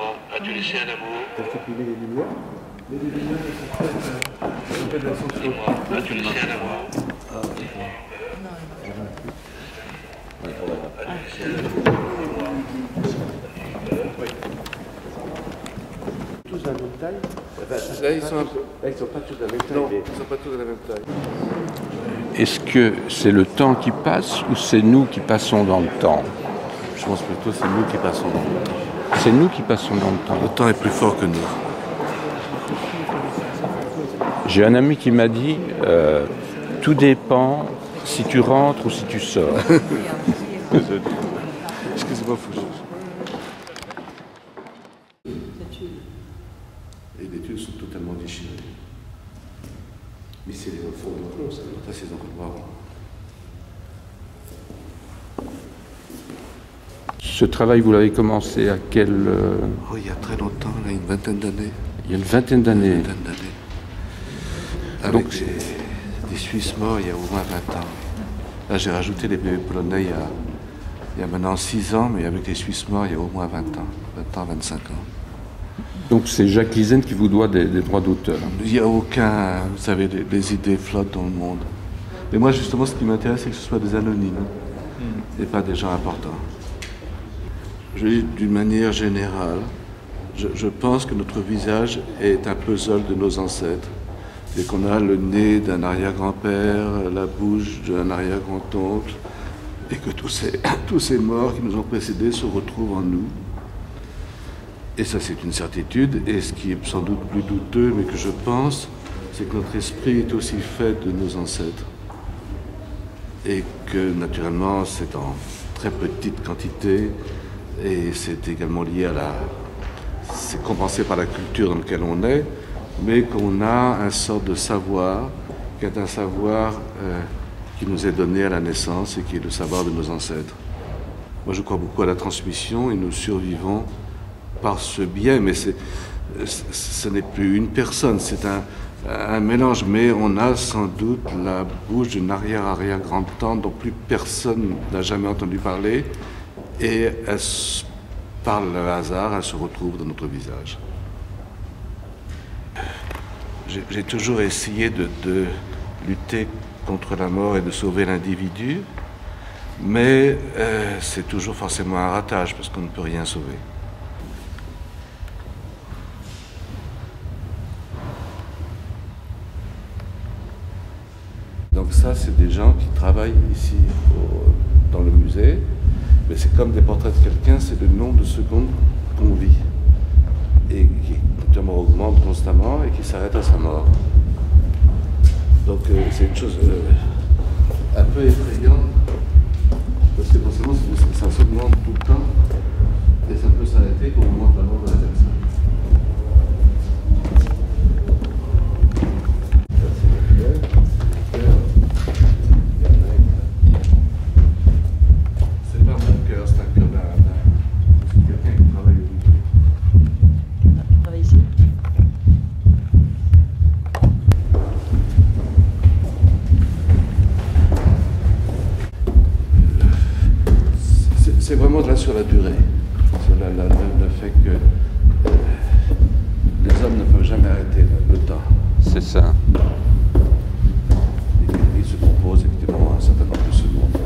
moi, as-tu laissé un amour? T'as supprimé les lumières? Mais les lumières, elles sont faites de la façon. Dis-moi, as-tu laissé un amour? Ah, d'accord. Tous de la même taille? Là, ils sont pas tous de la même taille. Non, mais... ils sont pas tous de la même taille. Est-ce que c'est le temps qui passe ou c'est nous qui passons dans le temps? Je pense plutôt que c'est nous qui passons dans le temps. C'est nous qui passons dans le temps. Le temps est plus fort que nous. J'ai un ami qui m'a dit tout dépend si tu rentres ou si tu sors. Désolé. Excusez-moi, faut juste. Et les tuiles sont totalement déchirées. Mais c'est au fond de plomb, ça. Ça, c'est encore pas avant. Ce travail, vous l'avez commencé à quel... Oh, il y a très longtemps, là, une vingtaine d'années. Il y a une vingtaine d'années. Avec des Suisses morts il y a au moins 20 ans. Là, j'ai rajouté les bébés polonais il y a maintenant 6 ans, mais avec les Suisses morts, il y a au moins 20 ans. 20 ans, 25 ans. Donc c'est Jacques Lizen qui vous doit des droits d'auteur. Il n'y a aucun... Vous savez, les idées flottent dans le monde. Mais moi, justement, ce qui m'intéresse, c'est que ce soit des anonymes et pas des gens importants. D'une manière générale, je pense que notre visage est un puzzle de nos ancêtres. Et qu'on a le nez d'un arrière-grand-père, la bouche d'un arrière-grand-oncle, et que tous ces morts qui nous ont précédés se retrouvent en nous. Et ça, c'est une certitude. Et ce qui est sans doute plus douteux, mais que je pense, c'est que notre esprit est aussi fait de nos ancêtres. Et que, naturellement, c'est en très petite quantité. Et c'est également lié à la... C'est compensé par la culture dans laquelle on est, mais qu'on a un sorte de savoir, qui est un savoir qui nous est donné à la naissance et qui est le savoir de nos ancêtres. Moi, je crois beaucoup à la transmission et nous survivons par ce biais, mais ce n'est plus une personne, c'est un mélange, mais on a sans doute la bouche d'une arrière-arrière-grand-tante dont plus personne n'a jamais entendu parler, et par le hasard, elle se retrouve dans notre visage. J'ai toujours essayé de lutter contre la mort et de sauver l'individu, mais c'est toujours forcément un ratage parce qu'on ne peut rien sauver. Donc ça, c'est des gens qui travaillent ici dans le musée, mais c'est comme des portraits de quelqu'un, c'est le nombre de secondes qu'on vit et qui notamment augmente constamment et qui s'arrête à sa mort. Donc c'est une chose un peu effrayante, parce que forcément ça s'augmente tout le temps et ça peut s'arrêter qu'au moment de la mort de la personne. C'est pas mon cœur, c'est un cœur c'est quelqu'un qui travaille au bout. Travaille ici. C'est vraiment de là sur la durée, sur le fait que les hommes ne peuvent jamais arrêter le temps. C'est ça. Il se compose évidemment un certain nombre de secondes.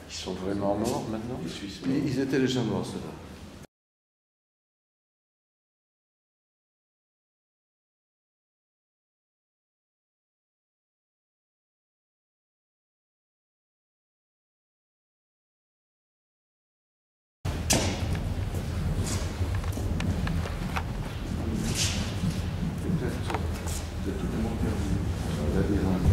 Ils sont vraiment morts maintenant? Ils étaient déjà morts, ceux-là. C'est totalement perdu. Un labyrinthe.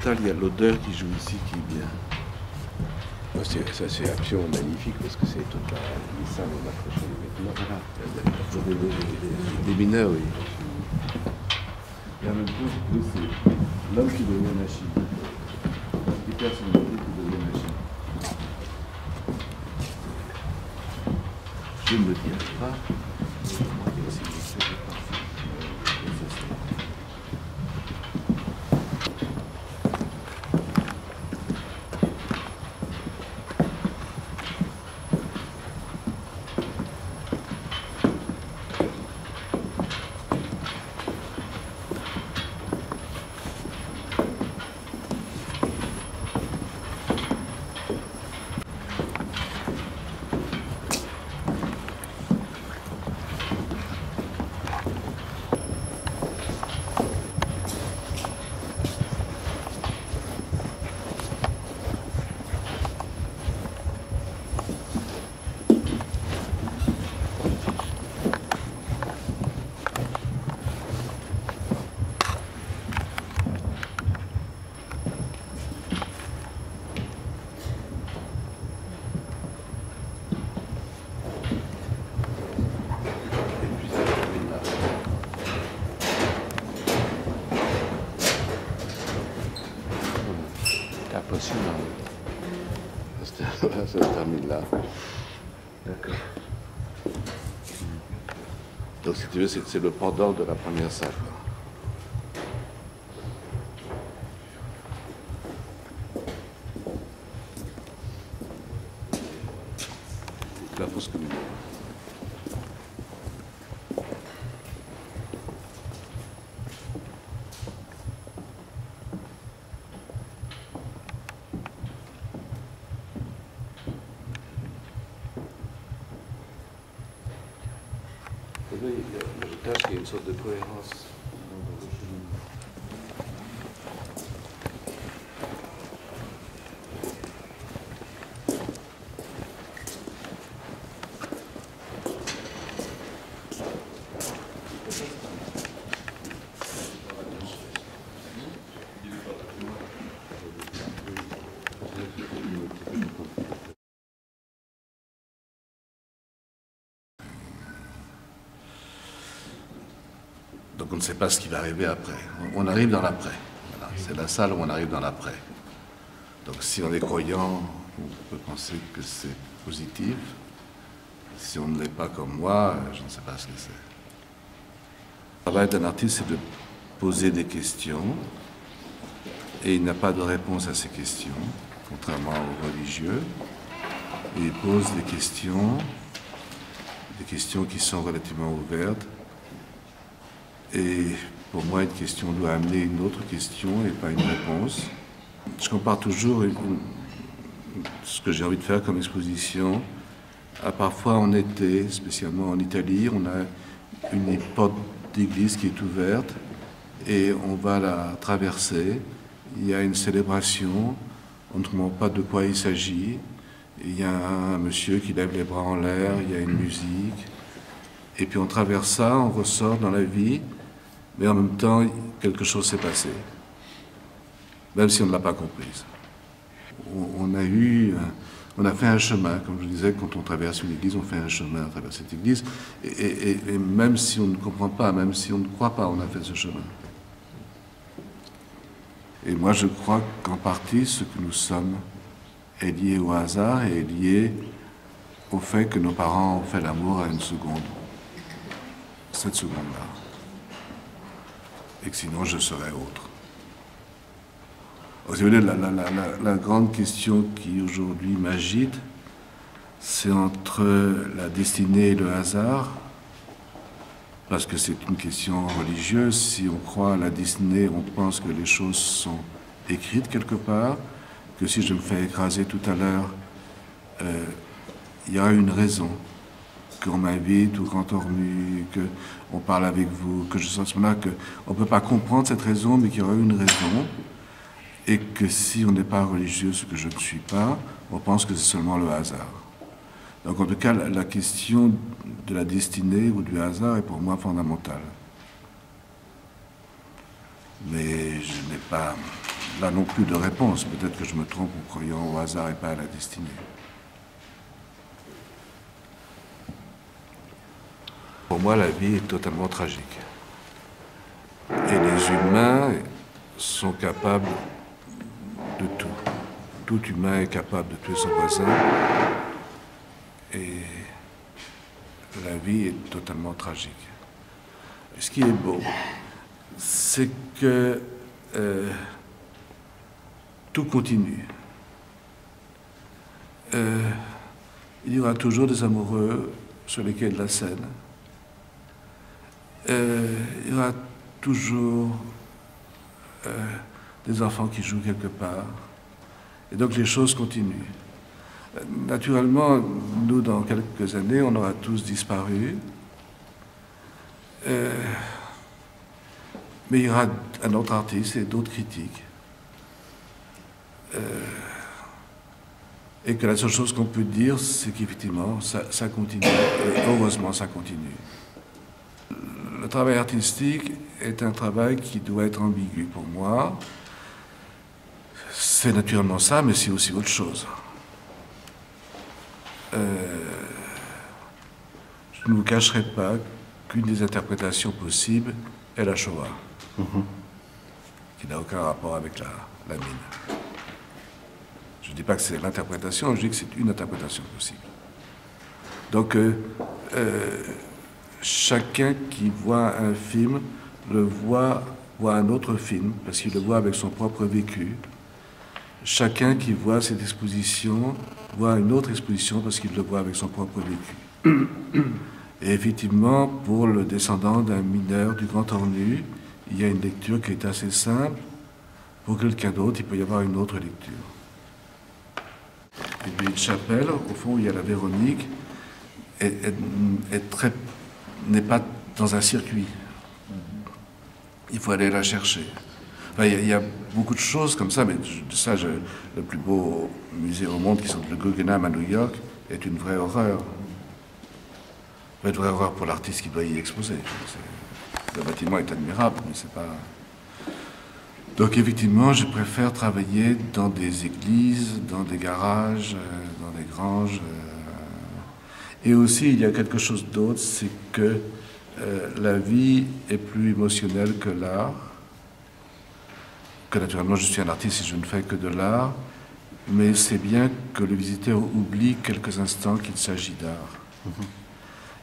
fondamental, il y a l'odeur qui joue ici qui est bien. Ça, c'est absolument magnifique parce que c'est toute la salle où on accroche les vêtements. Voilà. Des mineurs, oui. Et en même temps, c'est l'homme qui devient machine. Les personnalités qui deviennent machine. Je ne me dirai pas. Moi, il y a aussi une série de parties. Ça se termine là. D'accord. Donc si tu veux, c'est le pendant de la première salle. La fosse commune. Je tâche qu'il y a une sorte de cohérence. Donc on ne sait pas ce qui va arriver après. On arrive dans l'après. Voilà. C'est la salle où on arrive dans l'après. Donc si on est croyant, on peut penser que c'est positif. Si on ne l'est pas comme moi, je ne sais pas ce que c'est. Le travail d'un artiste, c'est de poser des questions. Et il n'a pas de réponse à ces questions, contrairement aux religieux. Et il pose des questions qui sont relativement ouvertes. Et pour moi, une question doit amener une autre question et pas une réponse. Je compare toujours ce que j'ai envie de faire comme exposition à parfois en été, spécialement en Italie, on a une porte d'église qui est ouverte et on va la traverser. Il y a une célébration, on ne demande pas de quoi il s'agit. Il y a un monsieur qui lève les bras en l'air, il y a une musique. Et puis on traverse ça, on ressort dans la vie. Mais en même temps, quelque chose s'est passé, même si on ne l'a pas comprise. On a fait un chemin, comme je disais, quand on traverse une église, on fait un chemin à travers cette église, et même si on ne comprend pas, même si on ne croit pas, on a fait ce chemin. Et moi, je crois qu'en partie, ce que nous sommes est lié au hasard et est lié au fait que nos parents ont fait l'amour à une seconde, cette seconde-là. Et que sinon je serais autre. Vous savez, la grande question qui aujourd'hui m'agite, c'est entre la destinée et le hasard, parce que c'est une question religieuse. Si on croit à la destinée, on pense que les choses sont écrites quelque part, que si je me fais écraser tout à l'heure, il y a une raison. Qu'on m'invite ou quand on remue, qu'on parle avec vous, que je sens à ce moment-là qu'on ne peut pas comprendre cette raison, mais qu'il y aura une raison, et que si on n'est pas religieux, ce que je ne suis pas, on pense que c'est seulement le hasard. Donc en tout cas, la question de la destinée ou du hasard est pour moi fondamentale. Mais je n'ai pas là non plus de réponse. Peut-être que je me trompe en croyant au hasard et pas à la destinée. Pour moi, la vie est totalement tragique. Et les humains sont capables de tout. Tout humain est capable de tuer son voisin. Et la vie est totalement tragique. Et ce qui est beau, c'est que tout continue. Il y aura toujours des amoureux sur les quais de la Seine. Il y aura toujours des enfants qui jouent quelque part. Et donc les choses continuent. Naturellement, nous, dans quelques années, on aura tous disparu. Mais il y aura un autre artiste et d'autres critiques. Et que la seule chose qu'on peut dire, c'est qu'effectivement, ça continue. Et heureusement, ça continue. Le travail artistique est un travail qui doit être ambigu pour moi. C'est naturellement ça, mais c'est aussi autre chose. Je ne vous cacherai pas qu'une des interprétations possibles est la Shoah, qui n'a aucun rapport avec la mine. Je ne dis pas que c'est l'interprétation, je dis que c'est une interprétation possible. Donc, chacun qui voit un film voit un autre film, parce qu'il le voit avec son propre vécu. Chacun qui voit cette exposition voit une autre exposition parce qu'il le voit avec son propre vécu. Et effectivement, pour le descendant d'un mineur du Grand Ornu, il y a une lecture qui est assez simple. Pour quelqu'un d'autre, il peut y avoir une autre lecture. Et puis une chapelle, au fond, il y a la Véronique, n'est pas dans un circuit. Il faut aller la chercher. Enfin, il y a beaucoup de choses comme ça, mais le plus beau musée au monde, qui sont le Guggenheim à New York, est une vraie horreur. Une vraie horreur pour l'artiste qui doit y exposer. Le bâtiment est admirable, mais c'est pas... Donc effectivement, je préfère travailler dans des églises, dans des garages, dans des granges. Et aussi, il y a quelque chose d'autre, c'est que la vie est plus émotionnelle que l'art. Que naturellement, je suis un artiste et je ne fais que de l'art. Mais c'est bien que le visiteur oublie quelques instants qu'il s'agit d'art.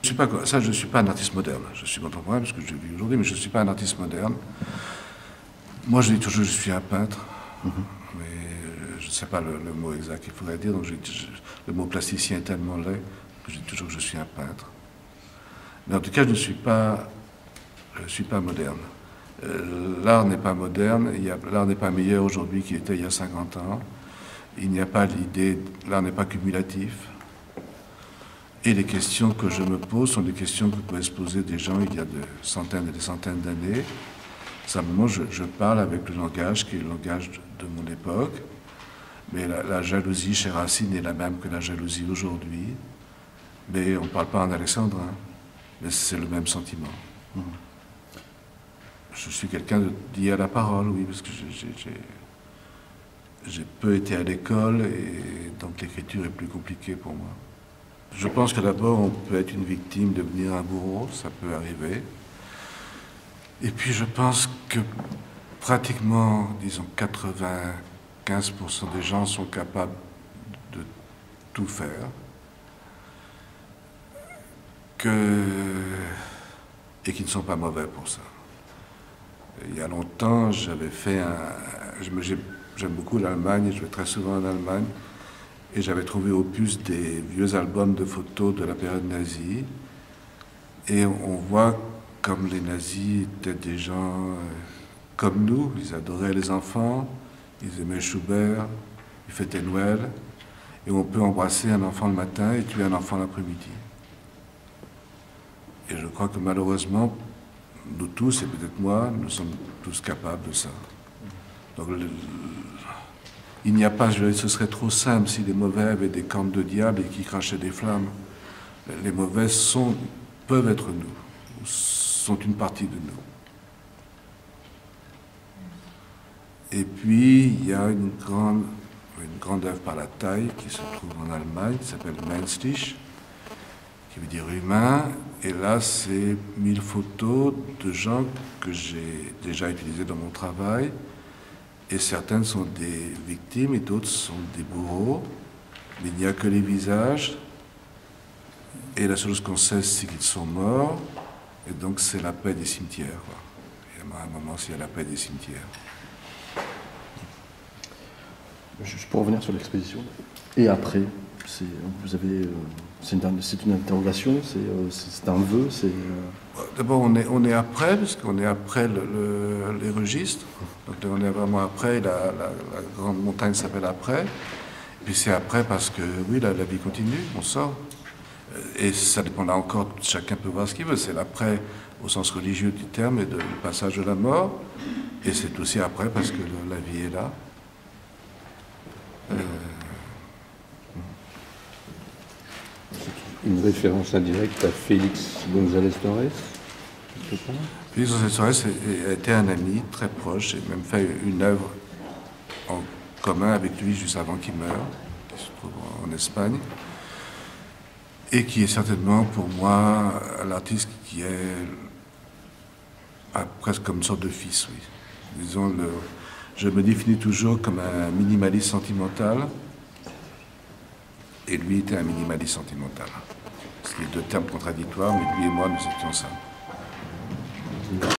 Je ne suis pas un artiste moderne. Je suis contemporain parce que je vis aujourd'hui, mais je ne suis pas un artiste moderne. Moi, je dis toujours que je suis un peintre, mais je ne sais pas le mot exact qu'il faudrait dire, donc le mot plasticien est tellement laid que je dis toujours que je suis un peintre. Mais en tout cas, je ne suis pas moderne. L'art n'est pas moderne, l'art n'est pas meilleur aujourd'hui qu'il était il y a 50 ans. Il n'y a pas l'idée, l'art n'est pas cumulatif. Et les questions que je me pose sont des questions que pouvaient se poser des gens il y a des centaines et des centaines d'années. Simplement, je parle avec le langage qui est le langage de mon époque, mais la jalousie chez Racine est la même que la jalousie aujourd'hui, mais on ne parle pas en alexandrin, mais c'est le même sentiment. Je suis quelqu'un de lié à la parole, oui, parce que j'ai peu été à l'école et donc l'écriture est plus compliquée pour moi. Je pense que d'abord on peut être une victime, devenir un bourreau, ça peut arriver. Et puis je pense que pratiquement, disons 95% des gens sont capables de tout faire. Et qui ne sont pas mauvais pour ça. Il y a longtemps, j'avais fait j'aime beaucoup l'Allemagne, et je vais très souvent en Allemagne, et j'avais trouvé au puce des vieux albums de photos de la période nazie, et on voit comme les nazis étaient des gens comme nous, ils adoraient les enfants, ils aimaient Schubert, ils fêtaient Noël, et on peut embrasser un enfant le matin et tuer un enfant l'après-midi. Et je crois que malheureusement, nous tous, et peut-être moi, nous sommes tous capables de ça. Donc il n'y a pas, ce serait trop simple si les mauvais avaient des cornes de diable et qui crachaient des flammes. Les mauvais peuvent être nous, sont une partie de Et puis, il y a une grande œuvre par la taille qui se trouve en Allemagne, qui s'appelle Menschlich, qui veut dire humain. Et là, c'est 1000 photos de gens que j'ai déjà utilisés dans mon travail. Et certaines sont des victimes et d'autres sont des bourreaux. Mais il n'y a que les visages. Et la seule chose qu'on sait, c'est qu'ils sont morts. Et donc, c'est la paix des cimetières, quoi. Et à un moment, c'est la paix des cimetières. Je peux revenir sur l'exposition. Et après, vous avez, c'est une interrogation, c'est un vœu, c'est. D'abord, on est après, puisqu'on est après les registres. Donc, on est vraiment après. La grande montagne s'appelle après. Et puis c'est après parce que, oui, la vie continue, on sort. Et ça dépend là encore, chacun peut voir ce qu'il veut. C'est l'après au sens religieux du terme et le passage de la mort. Et c'est aussi après parce que la vie est là. Une référence indirecte à Félix González Torres, quelque part. Félix González Torres a été un ami très proche. J'ai même fait une œuvre en commun avec lui juste avant qu'il meure, qui se trouve en Espagne. Et qui est certainement pour moi l'artiste qui est presque comme une sorte de fils, oui. Disons, je me définis toujours comme un minimaliste sentimental, et lui était un minimaliste sentimental. Ce qui est deux termes contradictoires, mais lui et moi, nous étions ça.